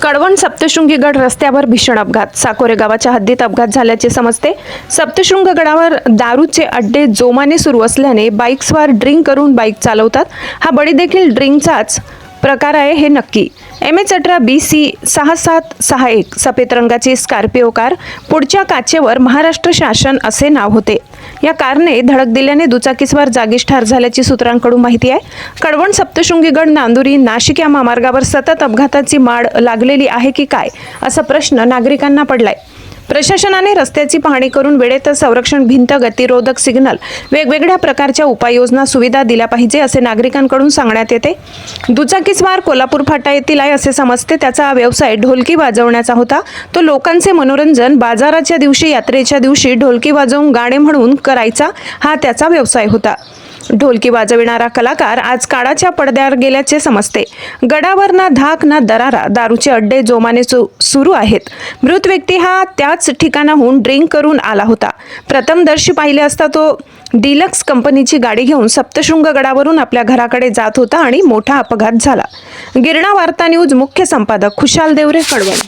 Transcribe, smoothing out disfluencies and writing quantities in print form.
कळवण सप्तशृंगी गड रस्त्यावर भीषण अपघात। साकोरे गावाच्या हद्दीत अपघात झाल्याचे समजते। सप्तशृंग गडावर दारूचे अड्डे जोमाने सुरू असल्याने बाईक्सवर ड्रिंक करून बाईक चालवतात। हा बळी देखील ड्रिंकचाच प्रकार आहे हे नक्की। MH18 BC 6761 सफेद रंगाची स्कॉर्पिओ कार, पुढच्या काचेवर महाराष्ट्र शासन असे नाव होते। या कारने धडक दिल्याने दुचाकीस्वार जागीच ठार झाल्याची सूत्रांकडून माहिती आहे। कळवण सप्तशृंगीगड नांदुरी नाशिक या महामार्गावर सतत अपघाताची माळ लागलेली आहे की काय असा प्रश्न नागरिकांना पडलाय। प्रशासनाने रस्त्याची पाहणी करून वेळेत संरक्षण भिंत, गतिरोधक सिग्नल, वेगवेगळ्या प्रकारच्या उपाययोजना सुविधा दिल्या पाहिजे असे नागरिकांकडून सांगण्यात येते। दुचाकीस्वार कोल्हापूर फाटा येथील आहे असे समजते। त्याचा व्यवसाय ढोलकी वाजवण्याचा होता। तो लोकांचे मनोरंजन बाजाराच्या दिवशी, यात्रेच्या दिवशी ढोलकी वाजवून गाणे म्हणून करायचा, हा त्याचा व्यवसाय होता। ढोलकी वाजविणारा कलाकार आज काळाच्या पडद्यावर गेल्याचे समजते। गडावर ना धाक ना दरारा, दारूचे अड्डे जोमाने सुरू आहेत। मृत व्यक्ती हा त्याच ठिकाणाहून ड्रिंक करून आला होता। प्रथमदर्शी पाहिले असता तो डिलक्स कंपनीची गाडी घेऊन सप्तशृंग गडावरून आपल्या घराकडे जात होता आणि मोठा अपघात झाला। गिरणा वार्ता न्यूज मुख्य संपादक खुशाल देवरे, कळवण।